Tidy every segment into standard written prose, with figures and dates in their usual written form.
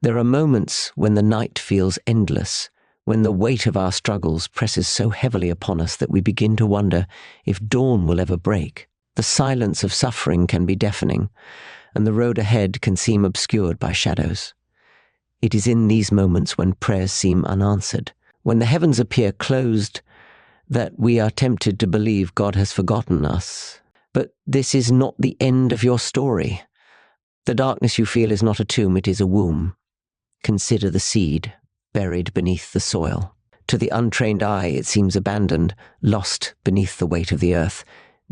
There are moments when the night feels endless, when the weight of our struggles presses so heavily upon us that we begin to wonder if dawn will ever break. The silence of suffering can be deafening, and the road ahead can seem obscured by shadows. It is in these moments when prayers seem unanswered, when the heavens appear closed, that we are tempted to believe God has forgotten us. But this is not the end of your story. The darkness you feel is not a tomb, it is a womb. Consider the seed buried beneath the soil. To the untrained eye, it seems abandoned, lost beneath the weight of the earth.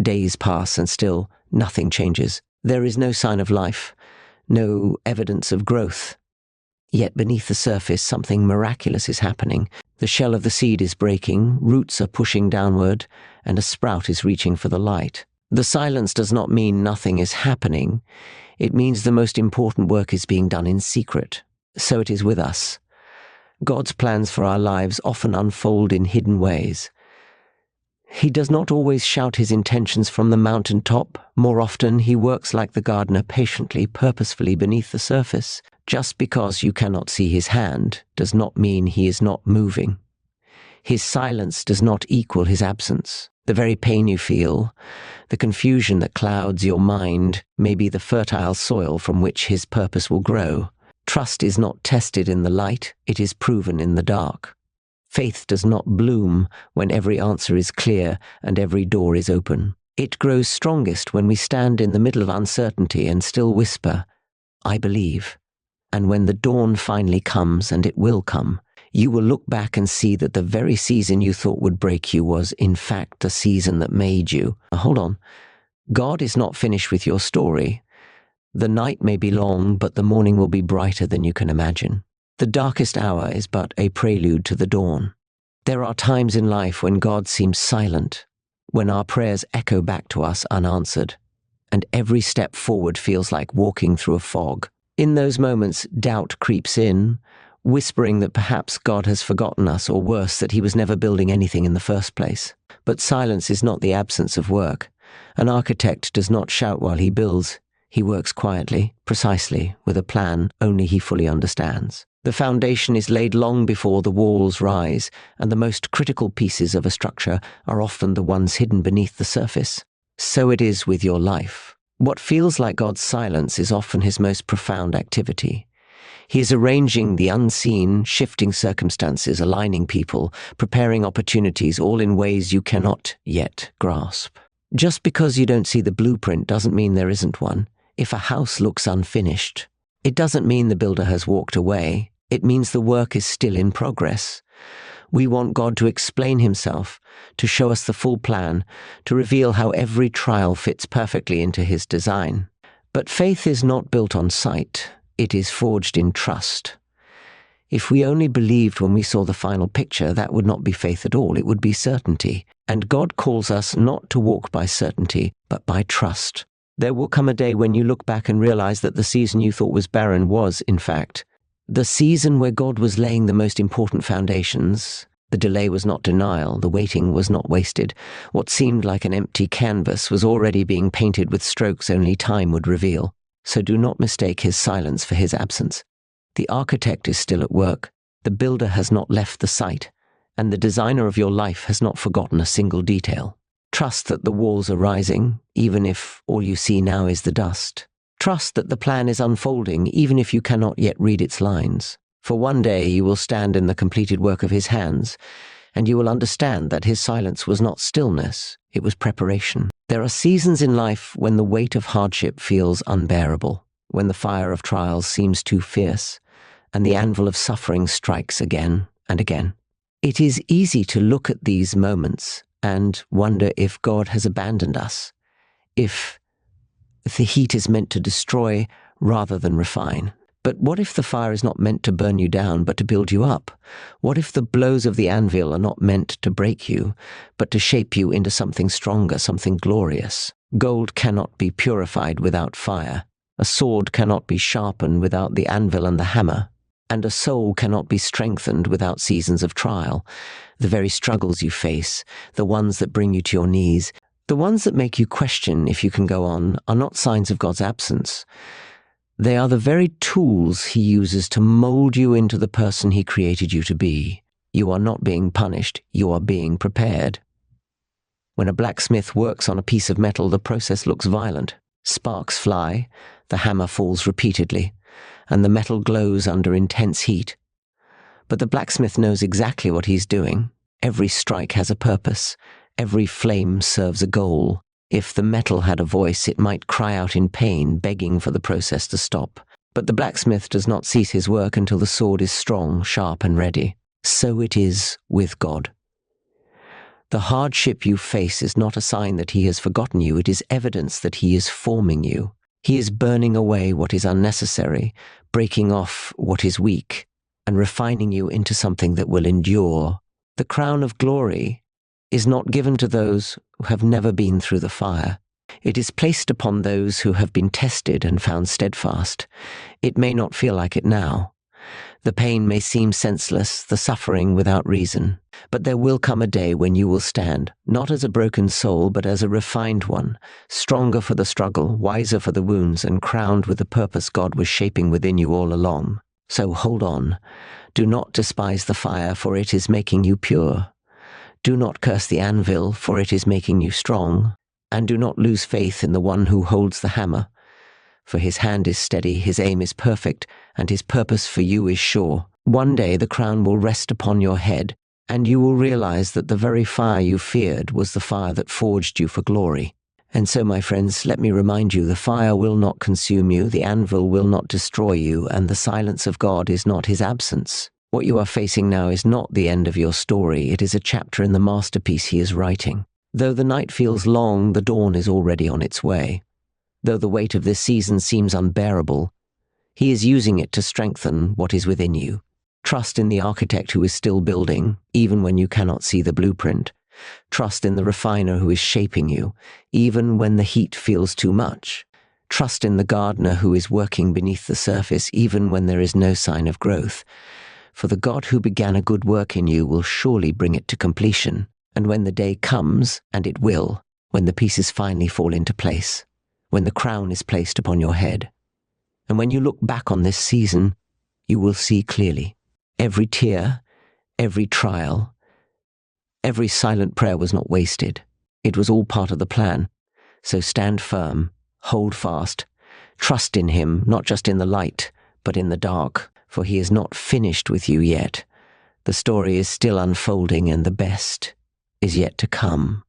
Days pass and still nothing changes. There is no sign of life, no evidence of growth. Yet beneath the surface, something miraculous is happening. The shell of the seed is breaking, roots are pushing downward, and a sprout is reaching for the light. The silence does not mean nothing is happening. It means the most important work is being done in secret. So it is with us. God's plans for our lives often unfold in hidden ways. He does not always shout his intentions from the mountaintop. More often, he works like the gardener, patiently, purposefully beneath the surface. Just because you cannot see his hand does not mean he is not moving. His silence does not equal his absence. The very pain you feel, the confusion that clouds your mind, may be the fertile soil from which his purpose will grow. Trust is not tested in the light, it is proven in the dark. Faith does not bloom when every answer is clear and every door is open. It grows strongest when we stand in the middle of uncertainty and still whisper, "I believe." And when the dawn finally comes, and it will come, you will look back and see that the very season you thought would break you was, in fact, the season that made you. Now, hold on. God is not finished with your story. The night may be long, but the morning will be brighter than you can imagine. The darkest hour is but a prelude to the dawn. There are times in life when God seems silent, when our prayers echo back to us unanswered, and every step forward feels like walking through a fog. In those moments, doubt creeps in, whispering that perhaps God has forgotten us, or worse, that he was never building anything in the first place. But silence is not the absence of work. An architect does not shout while he builds. He works quietly, precisely, with a plan only he fully understands. The foundation is laid long before the walls rise, and the most critical pieces of a structure are often the ones hidden beneath the surface. So it is with your life. What feels like God's silence is often his most profound activity. He is arranging the unseen, shifting circumstances, aligning people, preparing opportunities, all in ways you cannot yet grasp. Just because you don't see the blueprint doesn't mean there isn't one. If a house looks unfinished, it doesn't mean the builder has walked away. It means the work is still in progress. We want God to explain himself, to show us the full plan, to reveal how every trial fits perfectly into his design. But faith is not built on sight. It is forged in trust. If we only believed when we saw the final picture, that would not be faith at all. It would be certainty. And God calls us not to walk by certainty, but by trust. There will come a day when you look back and realize that the season you thought was barren was, in fact, the season where God was laying the most important foundations. The delay was not denial, the waiting was not wasted. What seemed like an empty canvas was already being painted with strokes only time would reveal. So do not mistake his silence for his absence. The architect is still at work, the builder has not left the site, and the designer of your life has not forgotten a single detail. Trust that the walls are rising, even if all you see now is the dust. Trust that the plan is unfolding, even if you cannot yet read its lines. For one day you will stand in the completed work of his hands, and you will understand that his silence was not stillness, it was preparation. There are seasons in life when the weight of hardship feels unbearable, when the fire of trials seems too fierce, and the anvil of suffering strikes again and again. It is easy to look at these moments and wonder if God has abandoned us, if the heat is meant to destroy rather than refine. But what if the fire is not meant to burn you down, but to build you up? What if the blows of the anvil are not meant to break you, but to shape you into something stronger, something glorious? Gold cannot be purified without fire. A sword cannot be sharpened without the anvil and the hammer. And a soul cannot be strengthened without seasons of trial. The very struggles you face, the ones that bring you to your knees, the ones that make you question if you can go on, are not signs of God's absence. They are the very tools he uses to mold you into the person he created you to be. You are not being punished, you are being prepared. When a blacksmith works on a piece of metal, the process looks violent. Sparks fly, the hammer falls repeatedly, and the metal glows under intense heat. But the blacksmith knows exactly what he's doing. Every strike has a purpose. Every flame serves a goal. If the metal had a voice, it might cry out in pain, begging for the process to stop. But the blacksmith does not cease his work until the sword is strong, sharp, and ready. So it is with God. The hardship you face is not a sign that he has forgotten you. It is evidence that he is forming you. He is burning away what is unnecessary, breaking off what is weak, and refining you into something that will endure. The crown of glory is not given to those who have never been through the fire. It is placed upon those who have been tested and found steadfast. It may not feel like it now. The pain may seem senseless, the suffering without reason. But there will come a day when you will stand, not as a broken soul, but as a refined one, stronger for the struggle, wiser for the wounds, and crowned with the purpose God was shaping within you all along. So hold on. Do not despise the fire, for it is making you pure. Do not curse the anvil, for it is making you strong. And do not lose faith in the one who holds the hammer, for his hand is steady, his aim is perfect, and his purpose for you is sure. One day the crown will rest upon your head, and you will realize that the very fire you feared was the fire that forged you for glory. And so, my friends, let me remind you, the fire will not consume you, the anvil will not destroy you, and the silence of God is not his absence. What you are facing now is not the end of your story, it is a chapter in the masterpiece he is writing. Though the night feels long, the dawn is already on its way. Though the weight of this season seems unbearable, he is using it to strengthen what is within you. Trust in the architect who is still building, even when you cannot see the blueprint. Trust in the refiner who is shaping you, even when the heat feels too much. Trust in the gardener who is working beneath the surface, even when there is no sign of growth. For the God who began a good work in you will surely bring it to completion. And when the day comes, and it will, when the pieces finally fall into place, when the crown is placed upon your head, and when you look back on this season, you will see clearly. Every tear, every trial, every silent prayer was not wasted. It was all part of the plan. So stand firm, hold fast, trust in him, not just in the light, but in the dark, for he is not finished with you yet. The story is still unfolding, and the best is yet to come.